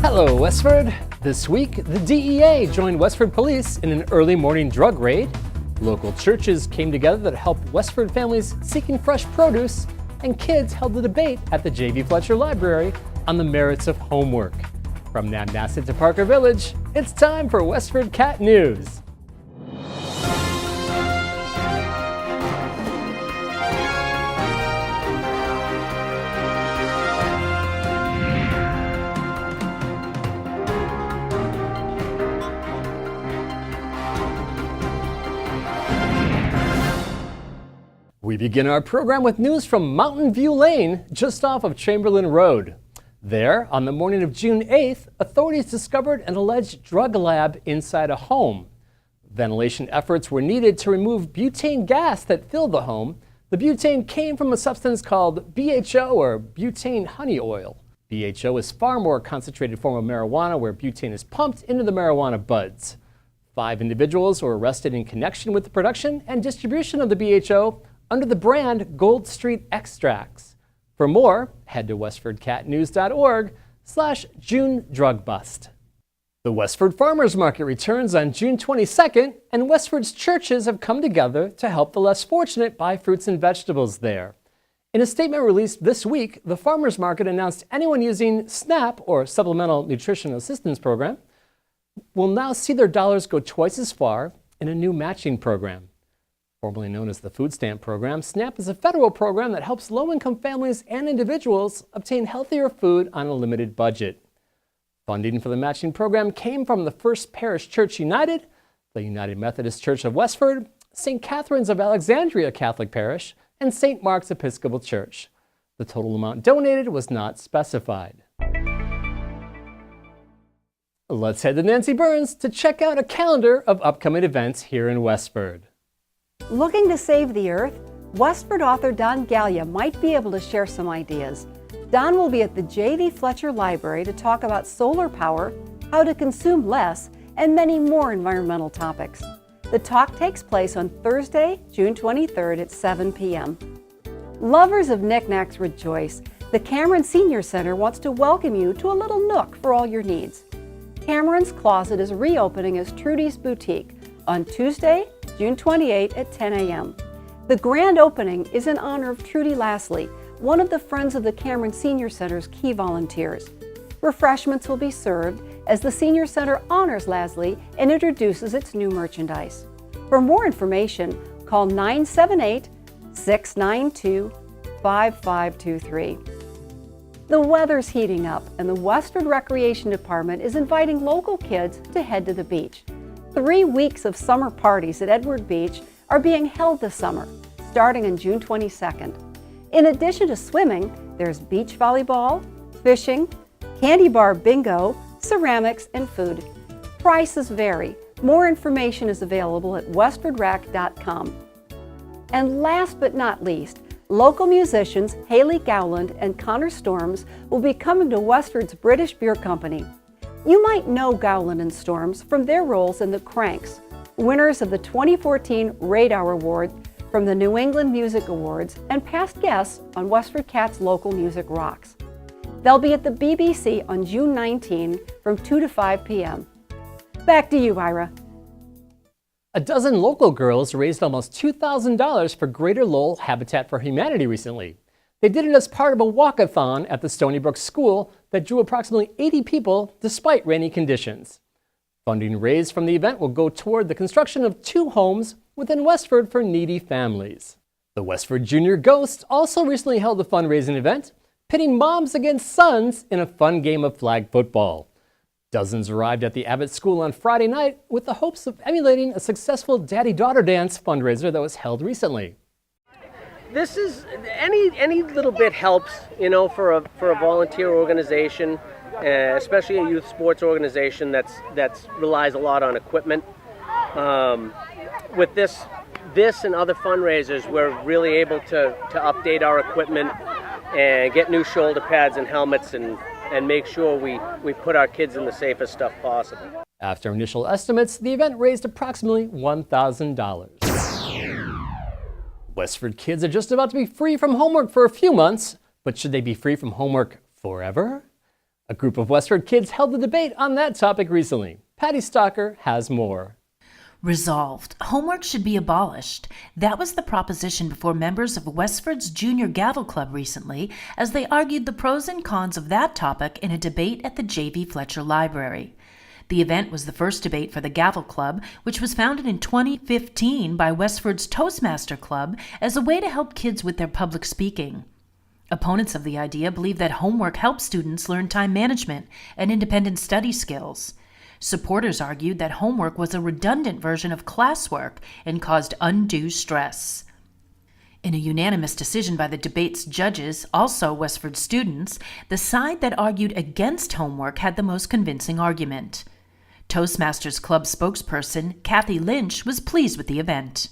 Hello, Westford. This week, the D.E.A. joined Westford Police in an early morning drug raid. Local churches came together to help Westford families seeking fresh produce, and kids held a debate at the J.V. Fletcher Library on the merits of homework. From Namnasset to Parker Village, it's time for WestfordCAT News. We begin our program with news from Mountain View Lane, just off of Chamberlain Road. There, on the morning of June 8th, authorities discovered an alleged drug lab inside a home. Ventilation efforts were needed to remove butane gas that filled the home. The butane came from a substance called BHO, or butane honey oil. BHO is far more concentrated form of marijuana, where butane is pumped into the marijuana buds. 5 individuals were arrested in connection with the production and distribution of the BHO under the brand Gold Street Extracts. For more, head to westfordcatnews.org/June Drug Bust. The Westford Farmers Market returns on June 22nd, and Westford's churches have come together to help the less fortunate buy fruits and vegetables there. In a statement released this week, the Farmers Market announced anyone using SNAP, or Supplemental Nutrition Assistance Program, will now see their dollars go twice as far in a new matching program. Formerly known as the Food Stamp Program, SNAP is a federal program that helps low-income families and individuals obtain healthier food on a limited budget. Funding for the matching program came from the First Parish Church United, the United Methodist Church of Westford, St. Catherine's of Alexandria Catholic Parish, and St. Mark's Episcopal Church. The total amount donated was not specified. Let's head to Nancy Burns to check out a calendar of upcoming events here in Westford. Looking to save the earth? Westford author Don Gallia might be able to share some ideas. Don will be at the J.V. Fletcher Library to talk about solar power, how to consume less, and many more environmental topics. The talk takes place on Thursday, June 23rd at 7 p.m. Lovers of knickknacks rejoice. The Cameron Senior Center wants to welcome you to a little nook for all your needs. Cameron's Closet is reopening as Trudy's Boutique on Tuesday, June 28 at 10 a.m. The grand opening is in honor of Trudy Lasley, one of the Friends of the Cameron Senior Center's key volunteers. Refreshments will be served as the Senior Center honors Lasley and introduces its new merchandise. For more information, call 978-692-5523. The weather's heating up, and the Westford Recreation Department is inviting local kids to head to the beach. 3 weeks of summer parties at Edward Beach are being held this summer, starting on June 22nd. In addition to swimming, there's beach volleyball, fishing, candy bar bingo, ceramics, and food. Prices vary. More information is available at westfordrec.com. And last but not least, local musicians Haley Gowland and Connor Storms will be coming to Westford's British Beer Company. You might know Gowland and Storms from their roles in The Cranks, winners of the 2014 Radar Award from the New England Music Awards and past guests on WestfordCAT's Local Music Rocks. They'll be at the BBC on June 19 from 2 to 5 p.m. Back to you, Ira. A dozen local girls raised almost $2,000 for Greater Lowell Habitat for Humanity recently. They did it as part of a walkathon at the Stony Brook School that drew approximately 80 people despite rainy conditions. Funding raised from the event will go toward the construction of 2 homes within Westford for needy families. The Westford Jr. Ghost also recently held a fundraising event, pitting moms against sons in a fun game of flag football. Dozens arrived at the Abbott School on Friday night with the hopes of emulating a successful daddy-daughter dance fundraiser that was held recently. This is any little bit helps, for a volunteer organization, especially a youth sports organization that's relies a lot on equipment. With this and other fundraisers, we're really able to update our equipment and get new shoulder pads and helmets and make sure we put our kids in the safest stuff possible. After initial estimates, the event raised approximately $1,000. Westford kids are just about to be free from homework for a few months, but should they be free from homework forever? A group of Westford kids held a debate on that topic recently. Patty Stalker has more. Resolved. Homework should be abolished. That was the proposition before members of Westford's Junior Gavel Club recently, as they argued the pros and cons of that topic in a debate at the J.V. Fletcher Library. The event was the first debate for the Gavel Club, which was founded in 2015 by Westford's Toastmaster Club as a way to help kids with their public speaking. Opponents of the idea believe that homework helps students learn time management and independent study skills. Supporters argued that homework was a redundant version of classwork and caused undue stress. In a unanimous decision by the debate's judges, also Westford students, the side that argued against homework had the most convincing argument. Toastmasters Club spokesperson Kathy Lynch was pleased with the event.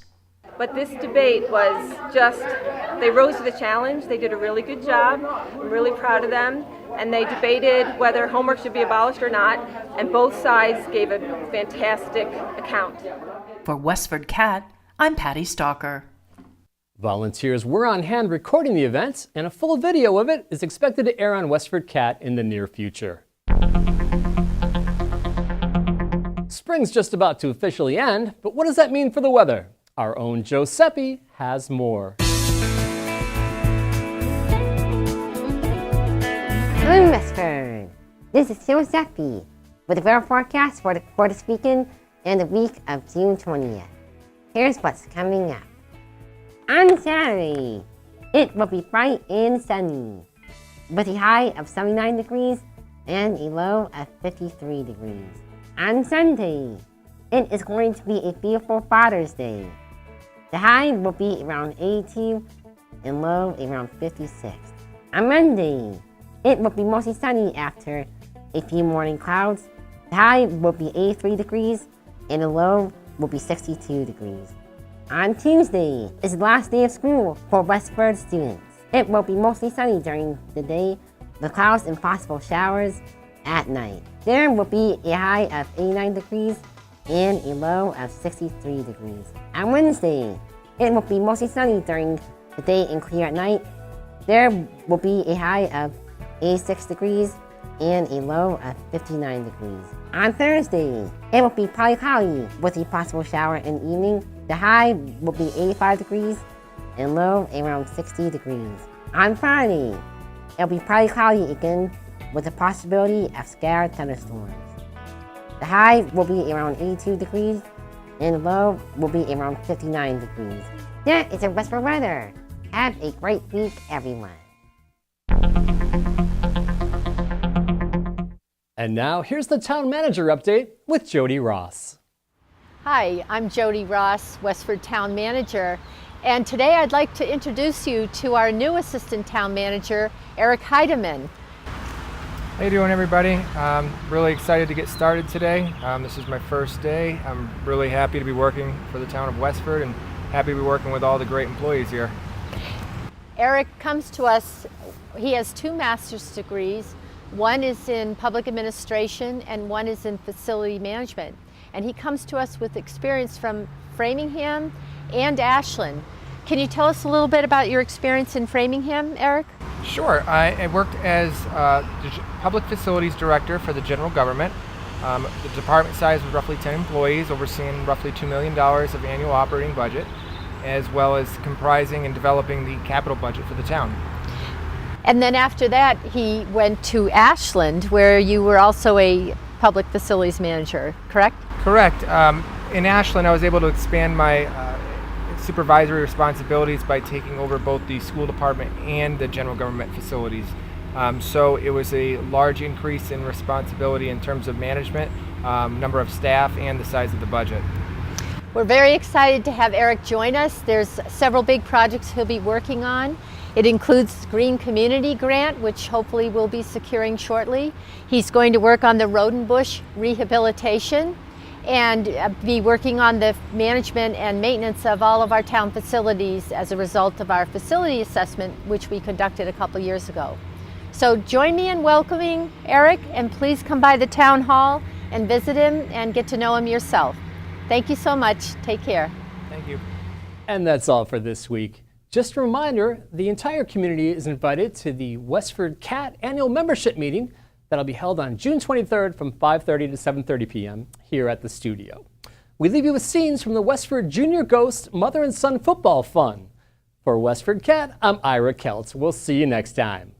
But this debate was just, they rose to the challenge. They did a really good job. I'm really proud of them. And they debated whether homework should be abolished or not, and both sides gave a fantastic account. For WestfordCAT, I'm Patty Stalker. Volunteers were on hand recording the event, and a full video of it is expected to air on WestfordCAT in the near future. Spring's just about to officially end, but what does that mean for the weather? Our own Joe Seppi has more. Hello, Westford. This is Joe Seppi with the weather forecast for this weekend and the week of June 20th. Here's what's coming up. On Saturday, it will be bright and sunny with a high of 79 degrees and a low of 53 degrees. On Sunday, it is going to be a beautiful Father's Day. The high will be around 82 and low around 56. On Monday, it will be mostly sunny after a few morning clouds. The high will be 83 degrees and the low will be 62 degrees. On Tuesday is the last day of school for Westford students. It will be mostly sunny during the day with clouds and possible showers at night. There will be a high of 89 degrees and a low of 63 degrees. On Wednesday, it will be mostly sunny during the day and clear at night. There will be a high of 86 degrees and a low of 59 degrees. On Thursday, it will be partly cloudy with a possible shower in the evening. The high will be 85 degrees and low around 60 degrees. On Friday, it will be partly cloudy again with the possibility of scattered thunderstorms. The high will be around 82 degrees and the low will be around 59 degrees. That is the Westford weather. Have a great week, everyone. And now here's the town manager update with Jody Ross. Hi, I'm Jody Ross, Westford Town Manager, and today I'd like to introduce you to our new Assistant Town Manager, Eric Heidemann. How you doing, everybody? I'm really excited to get started today. This is my first day. I'm really happy to be working for the town of Westford and happy to be working with all the great employees here. Eric comes to us, he has 2 master's degrees. One is in public administration and one is in facility management. And he comes to us with experience from Framingham and Ashland. Can you tell us a little bit about your experience in Framingham, Eric? Sure. I worked as Public Facilities Director for the general government. The department size was roughly 10 employees, overseeing roughly $2 million of annual operating budget, as well as comprising and developing the capital budget for the town. And then after that, he went to Ashland, where you were also a public facilities manager, correct? Correct. In Ashland, I was able to expand my supervisory responsibilities by taking over both the school department and the general government facilities. So it was a large increase in responsibility in terms of management, number of staff, and the size of the budget. We're very excited to have Eric join us. There's several big projects he'll be working on. It includes the Green Community Grant, which hopefully we'll be securing shortly. He's going to work on the road and bush rehabilitation and be working on the management and maintenance of all of our town facilities as a result of our facility assessment, which we conducted a couple years ago. So join me in welcoming Eric, and please come by the town hall and visit him and get to know him yourself. Thank you so much. Take care. Thank you. And that's all for this week. Just a reminder, the entire community is invited to the WestfordCAT annual membership meeting that'll be held on June 23rd from 5:30 to 7:30 p.m. here at the studio. We leave you with scenes from the Westford Jr. Ghost Mother and Son Football Fun. For WestfordCAT, I'm Ira Keltz. We'll see you next time.